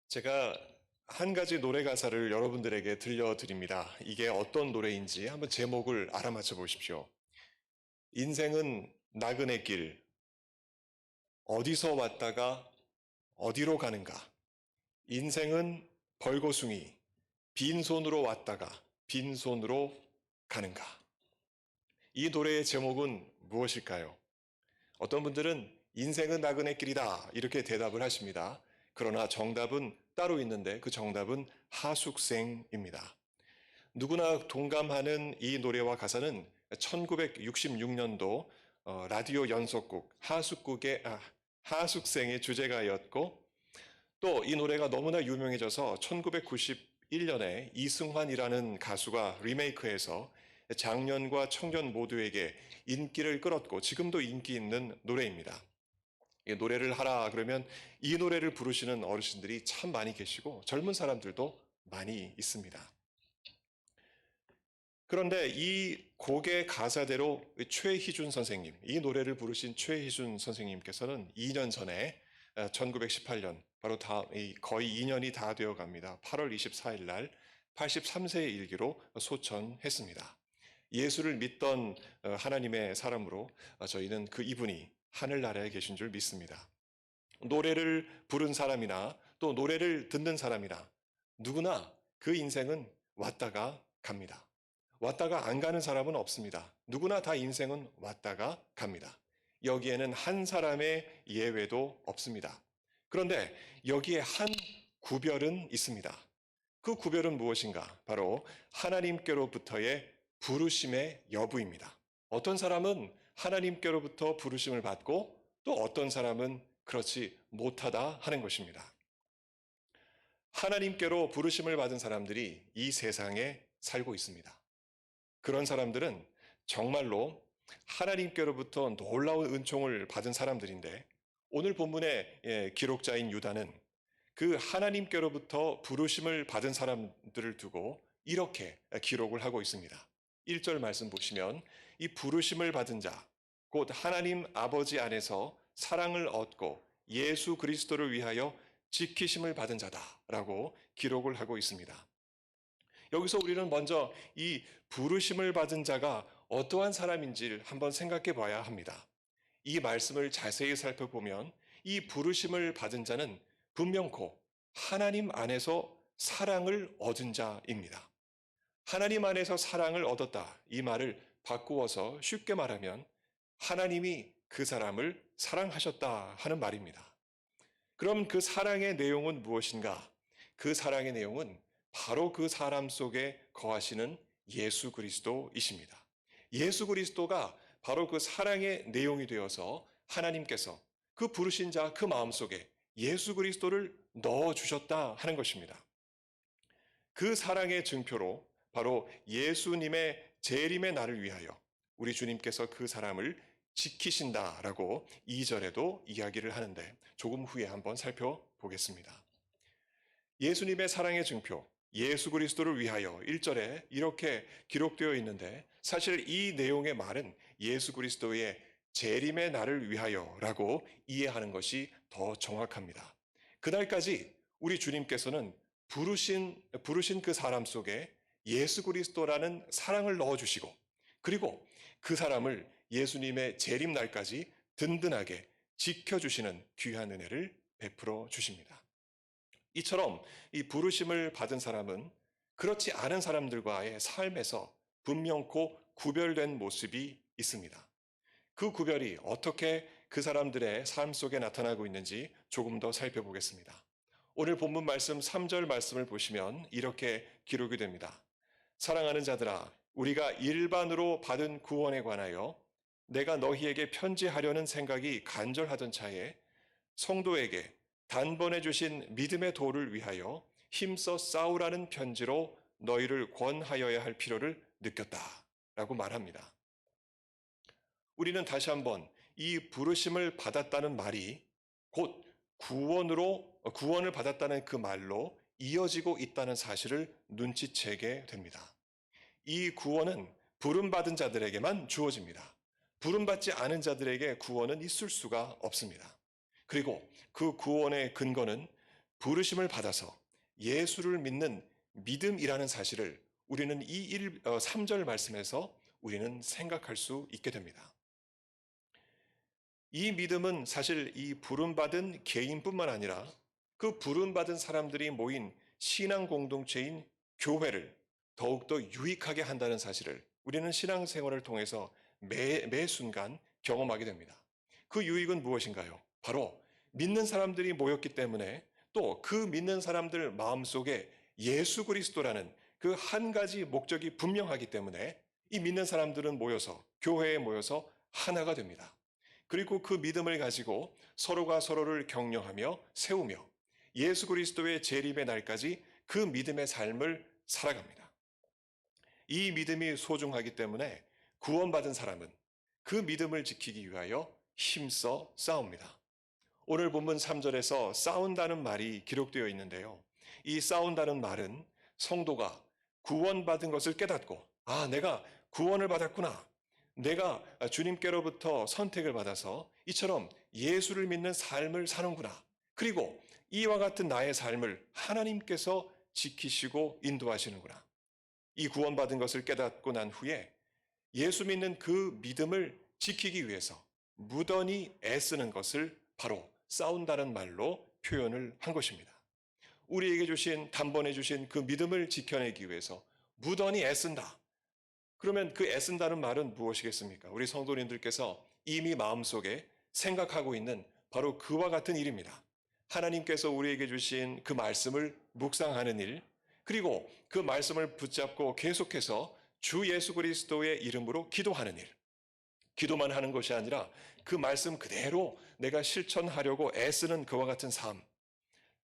제가 한 가지 노래 가사를 여러분들에게 들려드립니다. 이게 어떤 노래인지 한번 제목을 알아맞혀 보십시오. 인생은 나그네 길, 어디서 왔다가 어디로 가는가? 인생은 벌거숭이, 빈손으로 왔다가 빈손으로 가는가? 이 노래의 제목은 무엇일까요? 어떤 분들은 인생은 나그네 길이다 이렇게 대답을 하십니다. 그러나 정답은 따로 있는데 그 정답은 하숙생입니다. 누구나 동감하는 이 노래와 가사는 1966년도 라디오 연속곡 하숙생의 주제가였고, 또 이 노래가 너무나 유명해져서 1991년에 이승환이라는 가수가 리메이크해서 장년과 청년 모두에게 인기를 끌었고 지금도 인기 있는 노래입니다. 이 노래를 하라 그러면 이 노래를 부르시는 어르신들이 참 많이 계시고 젊은 사람들도 많이 있습니다. 그런데 이 곡의 가사대로 최희준 선생님, 이 노래를 부르신 최희준 선생님께서는 2년 전에 1918년, 바로 거의 2년이 다 되어 갑니다. 8월 24일 날 83세의 일기로 소천했습니다. 예수를 믿던 하나님의 사람으로 저희는 그 이분이 하늘나라에 계신 줄 믿습니다. 노래를 부른 사람이나 또 노래를 듣는 사람이나 누구나 그 인생은 왔다가 갑니다. 왔다가 안 가는 사람은 없습니다. 누구나 다 인생은 왔다가 갑니다. 여기에는 한 사람의 예외도 없습니다. 그런데 여기에 한 구별은 있습니다. 그 구별은 무엇인가? 바로 하나님께로부터의 부르심의 여부입니다. 어떤 사람은 하나님께로부터 부르심을 받고 또 어떤 사람은 그렇지 못하다 하는 것입니다. 하나님께로 부르심을 받은 사람들이 이 세상에 살고 있습니다. 그런 사람들은 정말로 하나님께로부터 놀라운 은총을 받은 사람들인데, 오늘 본문의 기록자인 유다는 그 하나님께로부터 부르심을 받은 사람들을 두고 이렇게 기록을 하고 있습니다. 1절 말씀 보시면 이 부르심을 받은 자, 곧 하나님 아버지 안에서 사랑을 얻고 예수 그리스도를 위하여 지키심을 받은 자다라고 기록을 하고 있습니다. 여기서 우리는 먼저 이 부르심을 받은 자가 어떠한 사람인지를 한번 생각해 봐야 합니다. 이 말씀을 자세히 살펴보면 이 부르심을 받은 자는 분명코 하나님 안에서 사랑을 얻은 자입니다. 하나님 안에서 사랑을 얻었다. 이 말을 바꾸어서 쉽게 말하면 하나님이 그 사람을 사랑하셨다 하는 말입니다. 그럼 그 사랑의 내용은 무엇인가? 그 사랑의 내용은 바로 그 사람 속에 거하시는 예수 그리스도이십니다. 예수 그리스도가 바로 그 사랑의 내용이 되어서 하나님께서 그 부르신 자 그 마음속에 예수 그리스도를 넣어주셨다 하는 것입니다. 그 사랑의 증표로 바로 예수님의 재림의 날을 위하여 우리 주님께서 그 사람을 지키신다라고 2절에도 이야기를 하는데 조금 후에 한번 살펴보겠습니다. 예수님의 사랑의 증표, 예수 그리스도를 위하여 1절에 이렇게 기록되어 있는데, 사실 이 내용의 말은 예수 그리스도의 재림의 날을 위하여라고 이해하는 것이 더 정확합니다. 그날까지 우리 주님께서는 부르신 그 사람 속에 예수 그리스도라는 사랑을 넣어주시고, 그리고 그 사람을 예수님의 재림 날까지 든든하게 지켜주시는 귀한 은혜를 베풀어 주십니다. 이처럼 이 부르심을 받은 사람은 그렇지 않은 사람들과의 삶에서 분명코 구별된 모습이 있습니다. 그 구별이 어떻게 그 사람들의 삶 속에 나타나고 있는지 조금 더 살펴보겠습니다. 오늘 본문 말씀 3절 말씀을 보시면 이렇게 기록이 됩니다. 사랑하는 자들아, 우리가 일반으로 받은 구원에 관하여 내가 너희에게 편지하려는 생각이 간절하던 차에 성도에게 단번에 주신 믿음의 도를 위하여 힘써 싸우라는 편지로 너희를 권하여야 할 필요를 느꼈다라고 말합니다. 우리는 다시 한번 이 부르심을 받았다는 말이 곧 구원을 받았다는 그 말로 이어지고 있다는 사실을 눈치채게 됩니다. 이 구원은 부름받은 자들에게만 주어집니다. 부름받지 않은 자들에게 구원은 있을 수가 없습니다. 그리고 그 구원의 근거는 부르심을 받아서 예수를 믿는 믿음이라는 사실을 우리는 이 3절 말씀에서 우리는 생각할 수 있게 됩니다. 이 믿음은 사실 이 부름받은 개인뿐만 아니라 그 부름받은 사람들이 모인 신앙 공동체인 교회를 더욱더 유익하게 한다는 사실을 우리는 신앙생활을 통해서 매 순간 경험하게 됩니다. 그 유익은 무엇인가요? 바로 믿는 사람들이 모였기 때문에 또 그 믿는 사람들 마음속에 예수 그리스도라는 그 한 가지 목적이 분명하기 때문에 이 믿는 사람들은 모여서 교회에 모여서 하나가 됩니다. 그리고 그 믿음을 가지고 서로가 서로를 격려하며 세우며 예수 그리스도의 재림의 날까지 그 믿음의 삶을 살아갑니다. 이 믿음이 소중하기 때문에 구원받은 사람은 그 믿음을 지키기 위하여 힘써 싸웁니다. 오늘 본문 3절에서 싸운다는 말이 기록되어 있는데요. 이 싸운다는 말은 성도가 구원받은 것을 깨닫고 내가 구원을 받았구나. 내가 주님께로부터 선택을 받아서 이처럼 예수를 믿는 삶을 사는구나. 그리고 이와 같은 나의 삶을 하나님께서 지키시고 인도하시는구나. 이 구원받은 것을 깨닫고 난 후에 예수 믿는 그 믿음을 지키기 위해서 무던히 애쓰는 것을 바로 싸운다는 말로 표현을 한 것입니다. 우리에게 주신 단번에 주신 그 믿음을 지켜내기 위해서 무던히 애쓴다. 그러면 그 애쓴다는 말은 무엇이겠습니까? 우리 성도님들께서 이미 마음속에 생각하고 있는 바로 그와 같은 일입니다. 하나님께서 우리에게 주신 그 말씀을 묵상하는 일, 그리고 그 말씀을 붙잡고 계속해서 주 예수 그리스도의 이름으로 기도하는 일. 기도만 하는 것이 아니라 그 말씀 그대로 내가 실천하려고 애쓰는 그와 같은 삶.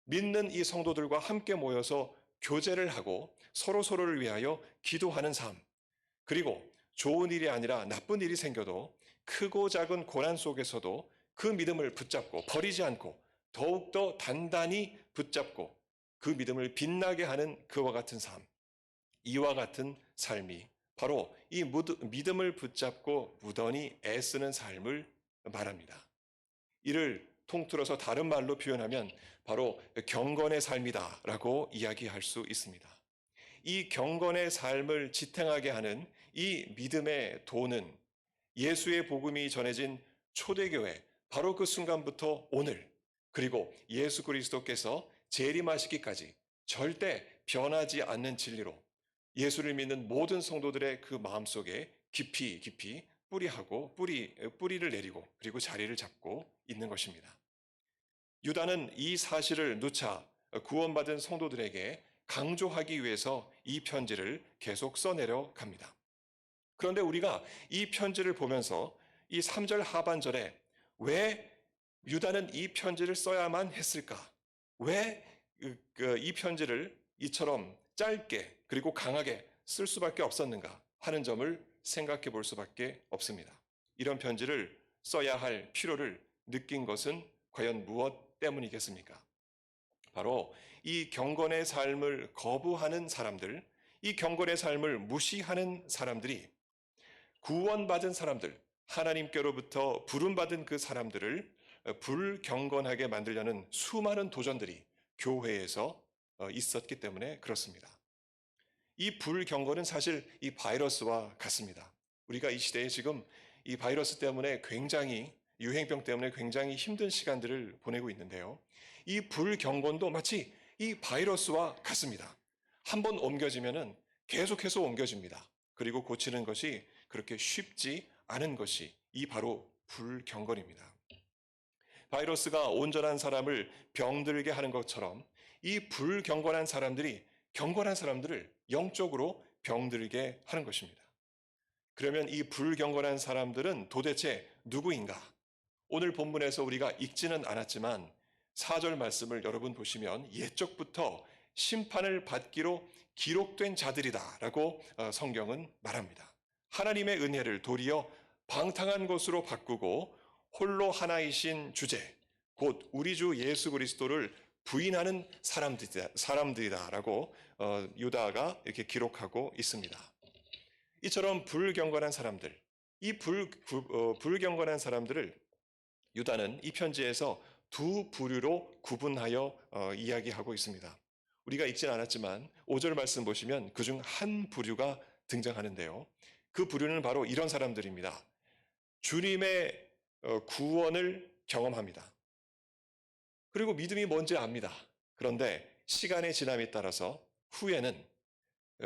믿는 이 성도들과 함께 모여서 교제를 하고 서로를 위하여 기도하는 삶. 그리고 좋은 일이 아니라 나쁜 일이 생겨도 크고 작은 고난 속에서도 그 믿음을 붙잡고 버리지 않고 더욱더 단단히 붙잡고 그 믿음을 빛나게 하는 그와 같은 삶. 이와 같은 삶이 바로 이 믿음을 붙잡고 무던히 애쓰는 삶을 말합니다. 이를 통틀어서 다른 말로 표현하면 바로 경건의 삶이다라고 이야기할 수 있습니다. 이 경건의 삶을 지탱하게 하는 이 믿음의 도는 예수의 복음이 전해진 초대교회 바로 그 순간부터 오늘 그리고 예수 그리스도께서 재림하시기까지 절대 변하지 않는 진리로 예수를 믿는 모든 성도들의 그 마음속에 깊이 뿌리를 내리고 그리고 자리를 잡고 있는 것입니다. 유다는 이 사실을 누차 구원받은 성도들에게 강조하기 위해서 이 편지를 계속 써내려 갑니다. 그런데 우리가 이 편지를 보면서 이 3절 하반절에 왜 유다는 이 편지를 써야만 했을까? 왜 이 편지를 이처럼 짧게 그리고 강하게 쓸 수밖에 없었는가 하는 점을 생각해 볼 수밖에 없습니다. 이런 편지를 써야 할 필요를 느낀 것은 과연 무엇 때문이겠습니까? 바로 이 경건의 삶을 거부하는 사람들, 이 경건의 삶을 무시하는 사람들이 구원받은 사람들, 하나님께로부터 부름받은 그 사람들을 불경건하게 만들려는 수많은 도전들이 교회에서 있었기 때문에 그렇습니다. 이 불경건은 사실 이 바이러스와 같습니다. 우리가 이 시대에 지금 이 바이러스 때문에 굉장히 유행병 때문에 굉장히 힘든 시간들을 보내고 있는데요. 이 불경건도 마치 이 바이러스와 같습니다. 한번 옮겨지면은 계속해서 옮겨집니다. 그리고 고치는 것이 그렇게 쉽지 않은 것이 이 바로 불경건입니다. 바이러스가 온전한 사람을 병들게 하는 것처럼 이 불경건한 사람들이 경건한 사람들을 영적으로 병들게 하는 것입니다. 그러면 이 불경건한 사람들은 도대체 누구인가? 오늘 본문에서 우리가 읽지는 않았지만 4절 말씀을 여러분 보시면 옛적부터 심판을 받기로 기록된 자들이다라고 성경은 말합니다. 하나님의 은혜를 도리어 방탕한 것으로 바꾸고 홀로 하나이신 주제, 곧 우리 주 예수 그리스도를 부인하는 사람들이다라고 유다가 이렇게 기록하고 있습니다. 이처럼 불경건한 사람들, 이 불경건한 사람들을 유다는 이 편지에서 두 부류로 구분하여 이야기하고 있습니다. 우리가 읽진 않았지만 5절 말씀 보시면 그중 한 부류가 등장하는데요. 그 부류는 바로 이런 사람들입니다. 주님의 구원을 경험합니다. 그리고 믿음이 뭔지 압니다. 그런데 시간의 지남에 따라서 후에는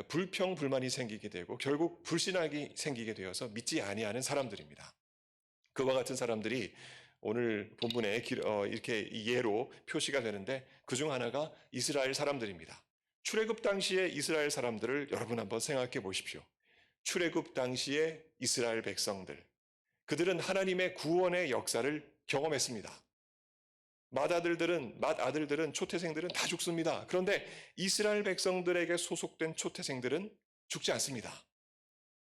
불평, 불만이 생기게 되고 결국 불신앙이 생기게 되어서 믿지 아니하는 사람들입니다. 그와 같은 사람들이 오늘 본문에 이렇게 예로 표시가 되는데 그중 하나가 이스라엘 사람들입니다. 출애굽 당시에 이스라엘 사람들을 여러분 한번 생각해 보십시오. 출애굽 당시에 이스라엘 백성들, 그들은 하나님의 구원의 역사를 경험했습니다. 맏아들들은 초태생들은 다 죽습니다. 그런데 이스라엘 백성들에게 소속된 초태생들은 죽지 않습니다.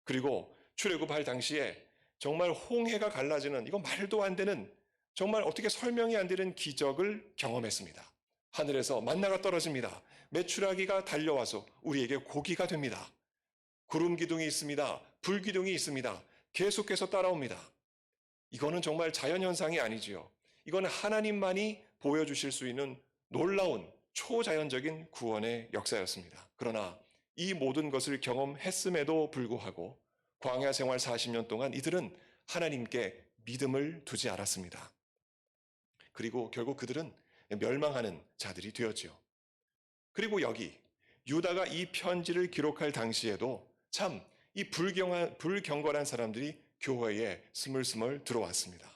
그리고 출애굽할 당시에 정말 홍해가 갈라지는 이거 말도 안 되는 정말 어떻게 설명이 안 되는 기적을 경험했습니다. 하늘에서 만나가 떨어집니다. 메추라기가 달려와서 우리에게 고기가 됩니다. 구름 기둥이 있습니다. 불 기둥이 있습니다. 계속해서 따라옵니다. 이거는 정말 자연현상이 아니지요. 이건 하나님만이 보여주실 수 있는 놀라운 초자연적인 구원의 역사였습니다. 그러나 이 모든 것을 경험했음에도 불구하고 광야 생활 40년 동안 이들은 하나님께 믿음을 두지 않았습니다. 그리고 결국 그들은 멸망하는 자들이 되었지요. 그리고 여기 유다가 이 편지를 기록할 당시에도 참 이 불경건한 사람들이 교회에 스물스물 들어왔습니다.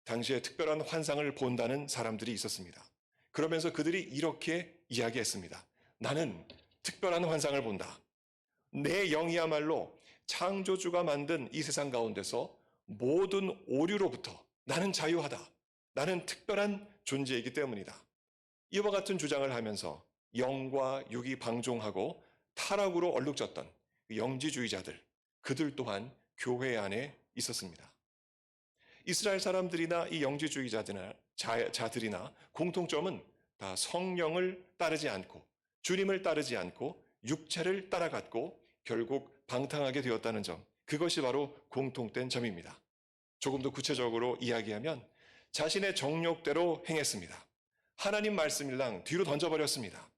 당시에 특별한 환상을 본다는 사람들이 있었습니다. 그러면서 그들이 이렇게 이야기했습니다. 나는 특별한 환상을 본다. 내 영이야말로 창조주가 만든 이 세상 가운데서 모든 오류로부터 나는 자유하다. 나는 특별한 존재이기 때문이다. 이와 같은 주장을 하면서 영과 육이 방종하고 타락으로 얼룩졌던 영지주의자들, 그들 또한 교회 안에 있었습니다. 이스라엘 사람들이나 이 영지주의자들이나 공통점은 다 성령을 따르지 않고 주님을 따르지 않고 육체를 따라갔고 결국 방탕하게 되었다는 점, 그것이 바로 공통된 점입니다. 조금 더 구체적으로 이야기하면 자신의 정욕대로 행했습니다. 하나님 말씀일랑 뒤로 던져버렸습니다.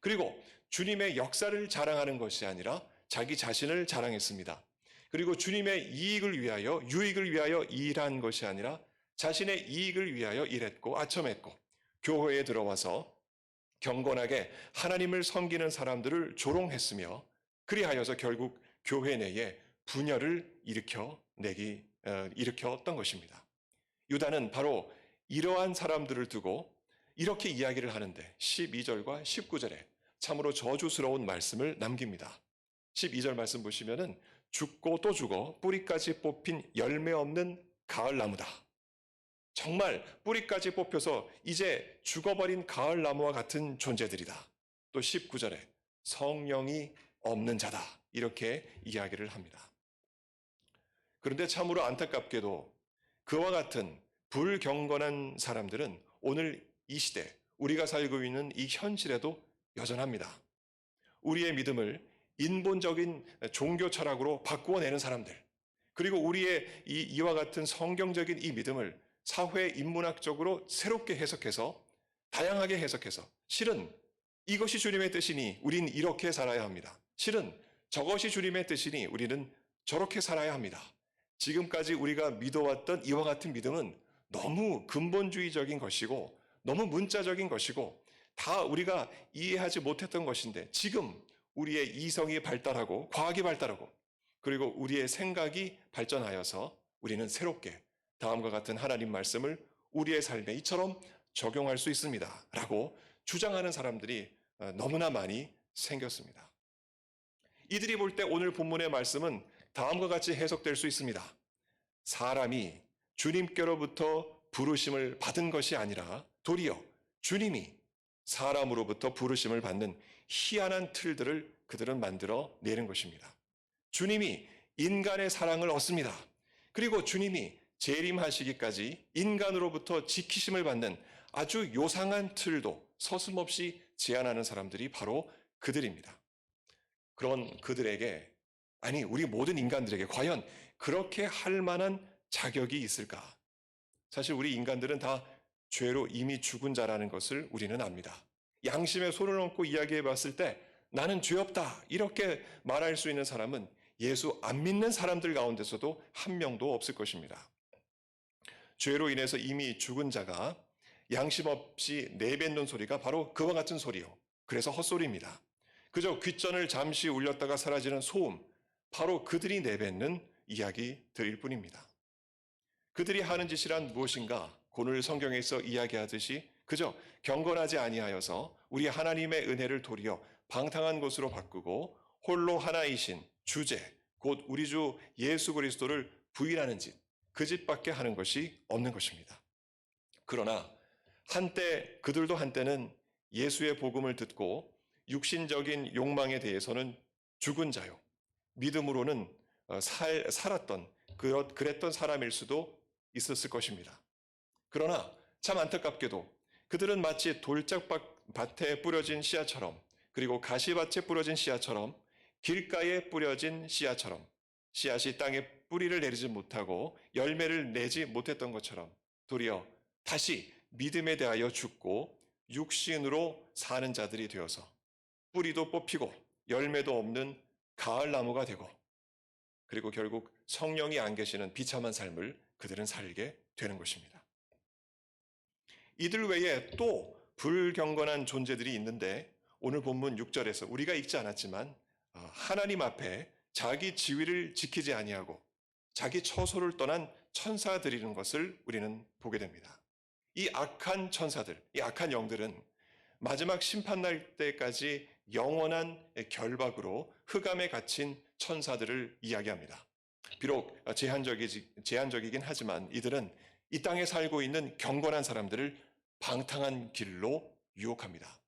그리고 주님의 역사를 자랑하는 것이 아니라 자기 자신을 자랑했습니다. 그리고 주님의 유익을 위하여 일한 것이 아니라 자신의 이익을 위하여 일했고 아첨했고 교회에 들어와서 경건하게 하나님을 섬기는 사람들을 조롱했으며 그리하여서 결국 교회 내에 분열을 일으켰던 것입니다. 유다는 바로 이러한 사람들을 두고 이렇게 이야기를 하는데 12절과 19절에 참으로 저주스러운 말씀을 남깁니다. 12절 말씀 보시면은 죽고 또 죽어 뿌리까지 뽑힌 열매 없는 가을나무다. 정말 뿌리까지 뽑혀서 이제 죽어버린 가을나무와 같은 존재들이다. 또 19절에 성령이 없는 자다. 이렇게 이야기를 합니다. 그런데 참으로 안타깝게도 그와 같은 불경건한 사람들은 오늘 이 시대 우리가 살고 있는 이 현실에도 여전합니다. 우리의 믿음을 인본적인 종교 철학으로 바꾸어내는 사람들, 그리고 우리의 이와 같은 성경적인 이 믿음을 사회 인문학적으로 새롭게 해석해서 다양하게 해석해서 실은 이것이 주님의 뜻이니 우린 이렇게 살아야 합니다. 실은 저것이 주님의 뜻이니 우리는 저렇게 살아야 합니다. 지금까지 우리가 믿어왔던 이와 같은 믿음은 너무 근본주의적인 것이고 너무 문자적인 것이고 다 우리가 이해하지 못했던 것인데 지금 우리의 이성이 발달하고 과학이 발달하고 그리고 우리의 생각이 발전하여서 우리는 새롭게 다음과 같은 하나님 말씀을 우리의 삶에 이처럼 적용할 수 있습니다. 라고 주장하는 사람들이 너무나 많이 생겼습니다. 이들이 볼 때 오늘 본문의 말씀은 다음과 같이 해석될 수 있습니다. 사람이 주님께로부터 부르심을 받은 것이 아니라 도리어 주님이 사람으로부터 부르심을 받는 희한한 틀들을 그들은 만들어 내는 것입니다. 주님이 인간의 사랑을 얻습니다. 그리고 주님이 재림하시기까지 인간으로부터 지키심을 받는 아주 요상한 틀도 서슴없이 제안하는 사람들이 바로 그들입니다. 그런 그들에게, 아니 우리 모든 인간들에게 과연 그렇게 할 만한 자격이 있을까? 사실 우리 인간들은 다 죄로 이미 죽은 자라는 것을 우리는 압니다. 양심에 손을 얹고 이야기해 봤을 때 나는 죄 없다 이렇게 말할 수 있는 사람은 예수 안 믿는 사람들 가운데서도 한 명도 없을 것입니다. 죄로 인해서 이미 죽은 자가 양심 없이 내뱉는 소리가 바로 그와 같은 소리요. 그래서 헛소리입니다. 그저 귓전을 잠시 울렸다가 사라지는 소음, 바로 그들이 내뱉는 이야기들일 뿐입니다. 그들이 하는 짓이란 무엇인가? 오늘 성경에서 이야기하듯이 그저 경건하지 아니하여서 우리 하나님의 은혜를 도리어 방탕한 것으로 바꾸고 홀로 하나이신 주제, 곧 우리 주 예수 그리스도를 부인하는 짓, 그 짓밖에 하는 것이 없는 것입니다. 그러나 그들도 한때는 예수의 복음을 듣고 육신적인 욕망에 대해서는 죽은 자요. 믿음으로는 살았던, 그랬던 사람일 수도 있었을 것입니다. 그러나 참 안타깝게도 그들은 마치 돌짝밭에 뿌려진 씨앗처럼, 그리고 가시밭에 뿌려진 씨앗처럼, 길가에 뿌려진 씨앗처럼, 씨앗이 땅에 뿌리를 내리지 못하고 열매를 내지 못했던 것처럼 도리어 다시 믿음에 대하여 죽고 육신으로 사는 자들이 되어서 뿌리도 뽑히고 열매도 없는 가을나무가 되고, 그리고 결국 성령이 안 계시는 비참한 삶을 그들은 살게 되는 것입니다. 이들 외에 또 불경건한 존재들이 있는데 오늘 본문 6절에서 우리가 읽지 않았지만 하나님 앞에 자기 지위를 지키지 아니하고 자기 처소를 떠난 천사들이라는 것을 우리는 보게 됩니다. 이 악한 천사들, 이 악한 영들은 마지막 심판날 때까지 영원한 결박으로 흑암에 갇힌 천사들을 이야기합니다. 비록 제한적이긴 하지만 이들은 이 땅에 살고 있는 경건한 사람들을 방탕한 길로 유혹합니다.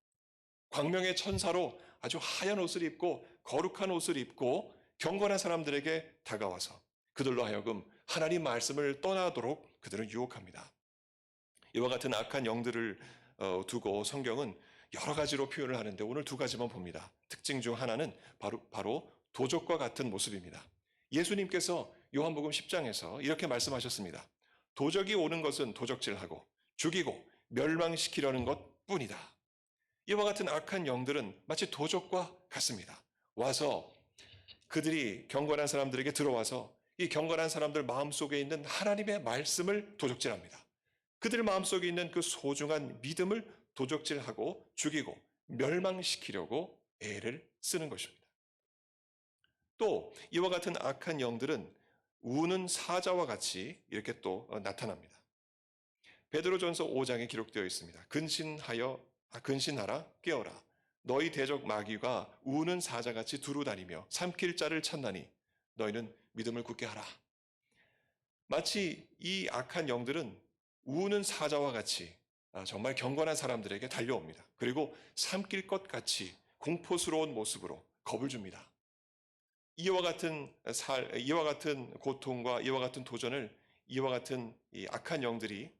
광명의 천사로 아주 하얀 옷을 입고 거룩한 옷을 입고 경건한 사람들에게 다가와서 그들로 하여금 하나님 말씀을 떠나도록 그들은 유혹합니다. 이와 같은 악한 영들을 두고 성경은 여러 가지로 표현을 하는데 오늘 두 가지만 봅니다. 특징 중 하나는 바로 도적과 같은 모습입니다. 예수님께서 요한복음 10장에서 이렇게 말씀하셨습니다. 도적이 오는 것은 도적질하고 죽이고 멸망시키려는 것뿐이다. 이와 같은 악한 영들은 마치 도적과 같습니다. 와서 그들이 경건한 사람들에게 들어와서 이 경건한 사람들 마음속에 있는 하나님의 말씀을 도적질합니다. 그들 마음속에 있는 그 소중한 믿음을 도적질하고 죽이고 멸망시키려고 애를 쓰는 것입니다. 또 이와 같은 악한 영들은 우는 사자와 같이 이렇게 또 나타납니다. 베드로전서 5장에 기록되어 있습니다. 근신하라 깨어라 너희 대적 마귀가 우는 사자같이 두루다니며 삼킬 자를 찾나니 너희는 믿음을 굳게 하라. 마치 이 악한 영들은 우는 사자와 같이 정말 경건한 사람들에게 달려옵니다. 그리고 삼킬 것 같이 공포스러운 모습으로 겁을 줍니다. 이와 같은 고통과 이와 같은 도전을 이와 같은 이 악한 영들이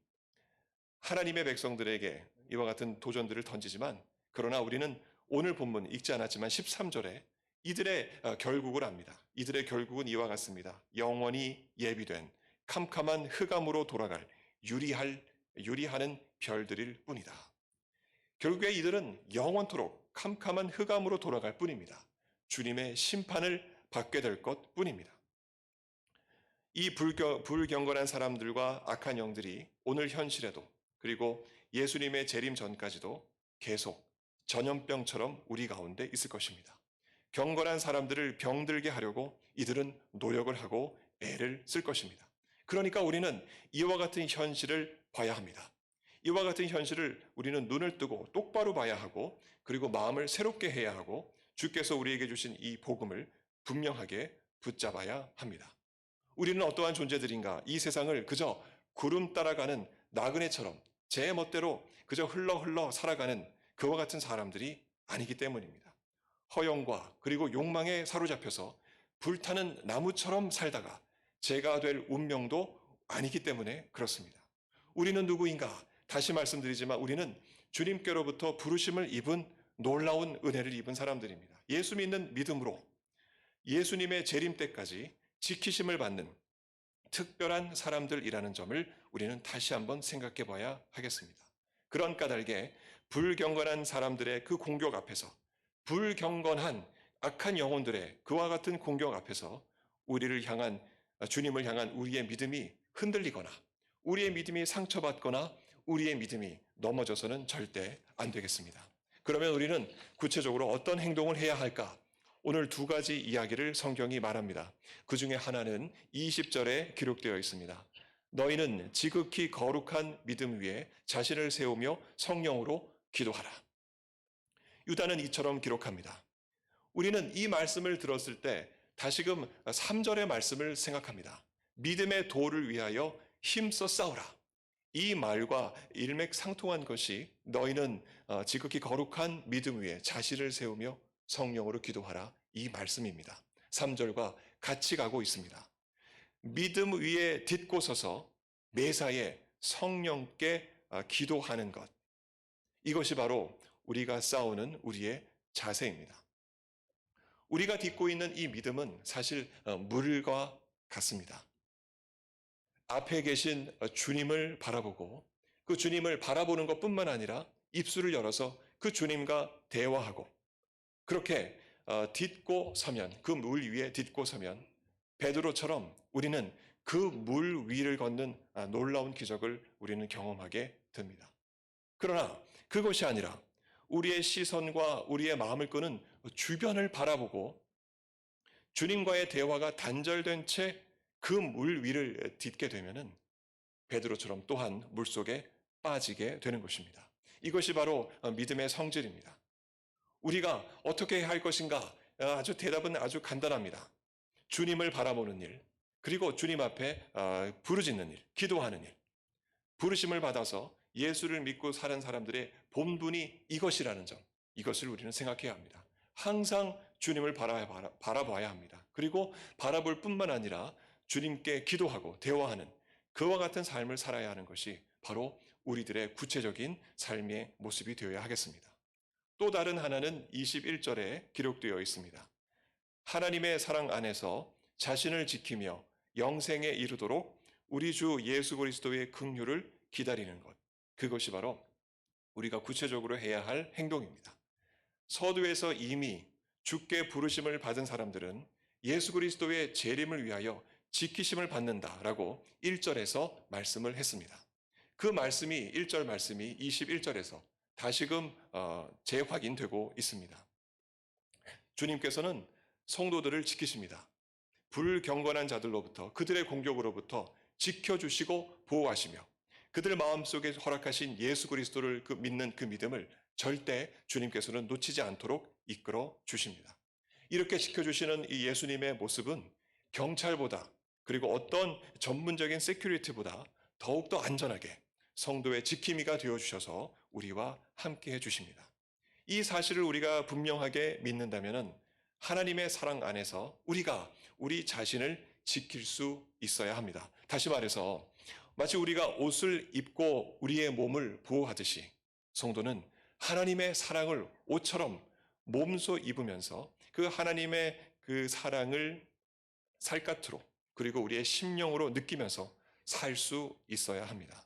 하나님의 백성들에게 이와 같은 도전들을 던지지만, 그러나 우리는 오늘 본문 읽지 않았지만 13절에 이들의 결국을 압니다. 이들의 결국은 이와 같습니다. 영원히 예비된 캄캄한 흑암으로 돌아갈 유리하는 별들일 뿐이다. 결국에 이들은 영원토록 캄캄한 흑암으로 돌아갈 뿐입니다. 주님의 심판을 받게 될 것 뿐입니다. 이 불경건한 사람들과 악한 영들이 오늘 현실에도, 그리고 예수님의 재림 전까지도 계속 전염병처럼 우리 가운데 있을 것입니다. 경건한 사람들을 병들게 하려고 이들은 노력을 하고 애를 쓸 것입니다. 그러니까 우리는 이와 같은 현실을 봐야 합니다. 이와 같은 현실을 우리는 눈을 뜨고 똑바로 봐야 하고, 그리고 마음을 새롭게 해야 하고, 주께서 우리에게 주신 이 복음을 분명하게 붙잡아야 합니다. 우리는 어떠한 존재들인가? 이 세상을 그저 구름 따라가는 나그네처럼 제 멋대로 그저 흘러 살아가는 그와 같은 사람들이 아니기 때문입니다. 허영과 그리고 욕망에 사로잡혀서 불타는 나무처럼 살다가 제가 될 운명도 아니기 때문에 그렇습니다. 우리는 누구인가? 다시 말씀드리지만 우리는 주님께로부터 부르심을 입은 놀라운 은혜를 입은 사람들입니다. 예수 믿는 믿음으로 예수님의 재림 때까지 지키심을 받는, 특별한 사람들이라는 점을 우리는 다시 한번 생각해 봐야 하겠습니다. 그런 까닭에 불경건한 사람들의 그 공격 앞에서, 불경건한 악한 영혼들의 그와 같은 공격 앞에서 주님을 향한 우리의 믿음이 흔들리거나 우리의 믿음이 상처받거나 우리의 믿음이 넘어져서는 절대 안 되겠습니다. 그러면 우리는 구체적으로 어떤 행동을 해야 할까? 오늘 두 가지 이야기를 성경이 말합니다. 그 중에 하나는 20절에 기록되어 있습니다. 너희는 지극히 거룩한 믿음 위에 자신을 세우며 성령으로 기도하라. 유다는 이처럼 기록합니다. 우리는 이 말씀을 들었을 때 다시금 3절의 말씀을 생각합니다. 믿음의 도를 위하여 힘써 싸우라. 이 말과 일맥상통한 것이 너희는 지극히 거룩한 믿음 위에 자신을 세우며 성령으로 기도하라. 이 말씀입니다. 3절과 같이 가고 있습니다. 믿음 위에 딛고 서서 매사에 성령께 기도하는 것. 이것이 바로 우리가 싸우는 우리의 자세입니다. 우리가 딛고 있는 이 믿음은 사실 물과 같습니다. 앞에 계신 주님을 바라보고 그 주님을 바라보는 것뿐만 아니라 입술을 열어서 그 주님과 대화하고 그렇게 딛고 서면, 그 물 위에 딛고 서면 베드로처럼 우리는 그 물 위를 걷는 놀라운 기적을 우리는 경험하게 됩니다. 그러나 그것이 아니라 우리의 시선과 우리의 마음을 끄는 주변을 바라보고 주님과의 대화가 단절된 채 그 물 위를 딛게 되면은 베드로처럼 또한 물속에 빠지게 되는 것입니다. 이것이 바로 믿음의 성질입니다. 우리가 어떻게 해야 할 것인가? 대답은 아주 간단합니다. 주님을 바라보는 일, 그리고 주님 앞에 부르짖는 일, 기도하는 일. 부르심을 받아서 예수를 믿고 사는 사람들의 본분이 이것이라는 점, 이것을 우리는 생각해야 합니다. 항상 주님을 바라봐야 합니다. 그리고 바라볼 뿐만 아니라 주님께 기도하고 대화하는 그와 같은 삶을 살아야 하는 것이 바로 우리들의 구체적인 삶의 모습이 되어야 하겠습니다. 또 다른 하나는 21절에 기록되어 있습니다. 하나님의 사랑 안에서 자신을 지키며 영생에 이르도록 우리 주 예수 그리스도의 긍휼을 기다리는 것. 그것이 바로 우리가 구체적으로 해야 할 행동입니다. 서두에서 이미 주께 부르심을 받은 사람들은 예수 그리스도의 재림을 위하여 지키심을 받는다라고 1절에서 말씀을 했습니다. 그 말씀이 1절 말씀이 21절에서 다시금 재확인되고 있습니다. 주님께서는 성도들을 지키십니다. 불경건한 자들로부터 그들의 공격으로부터 지켜주시고 보호하시며 그들 마음속에 허락하신 예수 그리스도를 믿는 그 믿음을 절대 주님께서는 놓치지 않도록 이끌어 주십니다. 이렇게 지켜주시는 이 예수님의 모습은 경찰보다 그리고 어떤 전문적인 세큐리티보다 더욱더 안전하게 성도의 지킴이가 되어주셔서 우리와 함께 해주십니다. 이 사실을 우리가 분명하게 믿는다면 하나님의 사랑 안에서 우리가 우리 자신을 지킬 수 있어야 합니다. 다시 말해서 마치 우리가 옷을 입고 우리의 몸을 보호하듯이 성도는 하나님의 사랑을 옷처럼 몸소 입으면서 그 하나님의 그 사랑을 살갗으로 그리고 우리의 심령으로 느끼면서 살 수 있어야 합니다.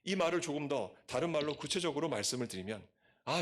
이 말을 조금 더 다른 말로 구체적으로 말씀을 드리면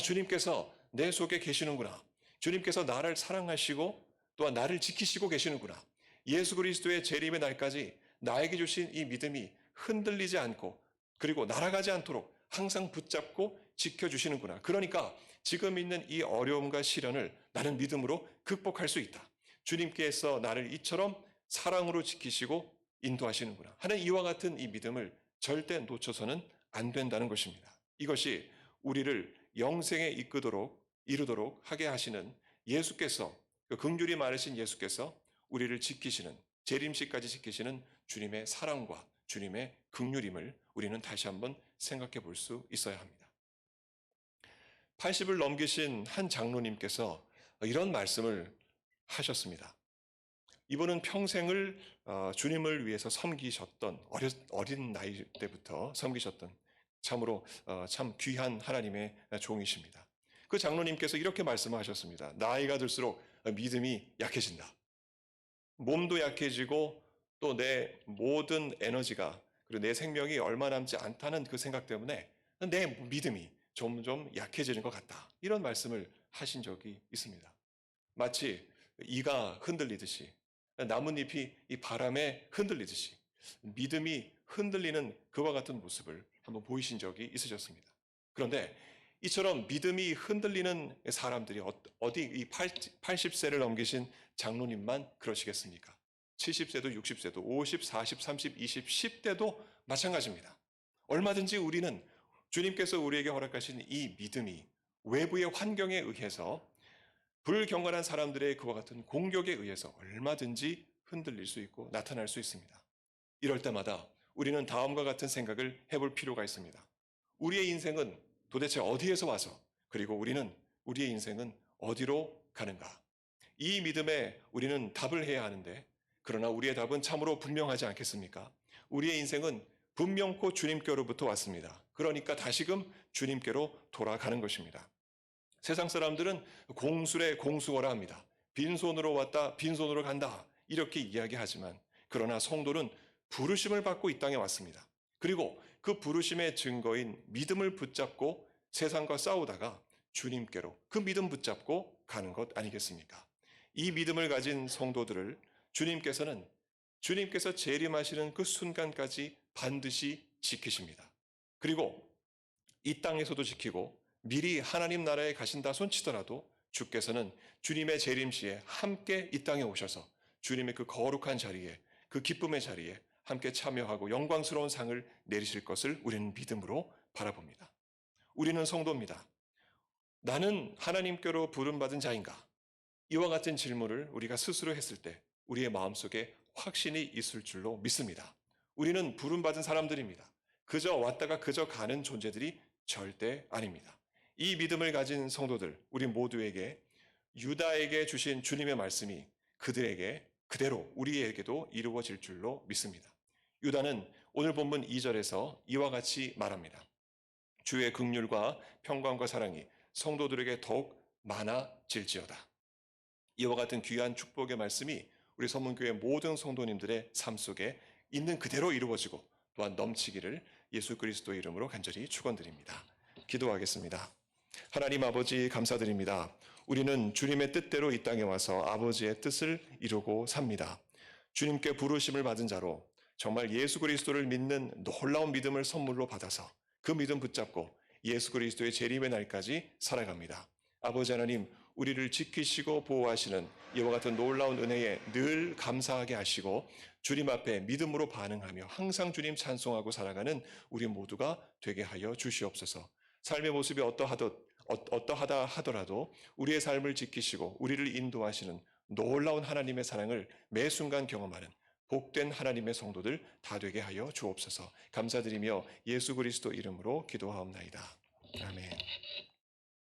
주님께서 내 속에 계시는구나. 주님께서 나를 사랑하시고 또한 나를 지키시고 계시는구나. 예수 그리스도의 재림의 날까지 나에게 주신 이 믿음이 흔들리지 않고 그리고 날아가지 않도록 항상 붙잡고 지켜주시는구나. 그러니까 지금 있는 이 어려움과 시련을 나는 믿음으로 극복할 수 있다. 주님께서 나를 이처럼 사랑으로 지키시고 인도하시는구나 하는 이와 같은 이 믿음을 절대 놓쳐서는 안 된다는 것입니다. 이것이 우리를 영생에 이르도록 하게 하시는 예수께서 그 긍휼이 많으신 예수께서 우리를 지키시는 재림시까지 지키시는 주님의 사랑과 주님의 긍휼임을 우리는 다시 한번 생각해 볼 수 있어야 합니다. 80을 넘기신 한 장로님께서 이런 말씀을 하셨습니다. 이분은 평생을 주님을 위해서 섬기셨던 어린 나이 때부터 섬기셨던 참으로 참 귀한 하나님의 종이십니다. 그 장로님께서 이렇게 말씀하셨습니다. 나이가 들수록 믿음이 약해진다. 몸도 약해지고 또 내 모든 에너지가 그리고 내 생명이 얼마 남지 않다는 그 생각 때문에 내 믿음이 점점 약해지는 것 같다. 이런 말씀을 하신 적이 있습니다. 마치 이가 흔들리듯이 나뭇잎이 이 바람에 흔들리듯이 믿음이 흔들리는 그와 같은 모습을 한번 보이신 적이 있으셨습니다. 그런데 이처럼 믿음이 흔들리는 사람들이 어디 이 80세를 넘기신 장로님만 그러시겠습니까? 70세도 60세도 50, 40, 30, 20, 10대도 마찬가지입니다. 얼마든지 우리는 주님께서 우리에게 허락하신 이 믿음이 외부의 환경에 의해서 불경건한 사람들의 그와 같은 공격에 의해서 얼마든지 흔들릴 수 있고 나타날 수 있습니다. 이럴 때마다 우리는 다음과 같은 생각을 해볼 필요가 있습니다. 우리의 인생은 도대체 어디에서 와서 그리고 우리의 인생은 어디로 가는가? 이 믿음에 우리는 답을 해야 하는데 그러나 우리의 답은 참으로 분명하지 않겠습니까? 우리의 인생은 분명코 주님께로부터 왔습니다. 그러니까 다시금 주님께로 돌아가는 것입니다. 세상 사람들은 공술에 공수거라 합니다. 빈손으로 왔다, 빈손으로 간다. 이렇게 이야기하지만 그러나 성도는 부르심을 받고 이 땅에 왔습니다. 그리고 그 부르심의 증거인 믿음을 붙잡고 세상과 싸우다가 주님께로 그 믿음 붙잡고 가는 것 아니겠습니까? 이 믿음을 가진 성도들을 주님께서 재림하시는 그 순간까지 반드시 지키십니다. 그리고 이 땅에서도 지키고 미리 하나님 나라에 가신다 손치더라도 주께서는 주님의 재림 시에 함께 이 땅에 오셔서 주님의 그 거룩한 자리에 그 기쁨의 자리에 함께 참여하고 영광스러운 상을 내리실 것을 우리는 믿음으로 바라봅니다. 우리는 성도입니다. 나는 하나님께로 부름받은 자인가? 이와 같은 질문을 우리가 스스로 했을 때 우리의 마음속에 확신이 있을 줄로 믿습니다. 우리는 부름받은 사람들입니다. 그저 왔다가 그저 가는 존재들이 절대 아닙니다. 이 믿음을 가진 성도들, 우리 모두에게 유다에게 주신 주님의 말씀이 그들에게 그대로 우리에게도 이루어질 줄로 믿습니다. 유다는 오늘 본문 2절에서 이와 같이 말합니다. 주의 긍휼과 평강과 사랑이 성도들에게 더욱 많아질지어다. 이와 같은 귀한 축복의 말씀이 우리 서문교회 모든 성도님들의 삶 속에 있는 그대로 이루어지고 또한 넘치기를 예수 그리스도의 이름으로 간절히 축원드립니다. 기도하겠습니다. 하나님 아버지 감사드립니다. 우리는 주님의 뜻대로 이 땅에 와서 아버지의 뜻을 이루고 삽니다. 주님께 부르심을 받은 자로 정말 예수 그리스도를 믿는 놀라운 믿음을 선물로 받아서 그 믿음 붙잡고 예수 그리스도의 재림의 날까지 살아갑니다. 아버지 하나님, 우리를 지키시고 보호하시는 이와 같은 놀라운 은혜에 늘 감사하게 하시고 주님 앞에 믿음으로 반응하며 항상 주님 찬송하고 살아가는 우리 모두가 되게 하여 주시옵소서. 삶의 모습이 어떠하다 하더라도 우리의 삶을 지키시고 우리를 인도하시는 놀라운 하나님의 사랑을 매 순간 경험하는 복된 하나님의 성도들 다 되게 하여 주옵소서. 감사드리며 예수 그리스도 이름으로 기도하옵나이다. 아멘.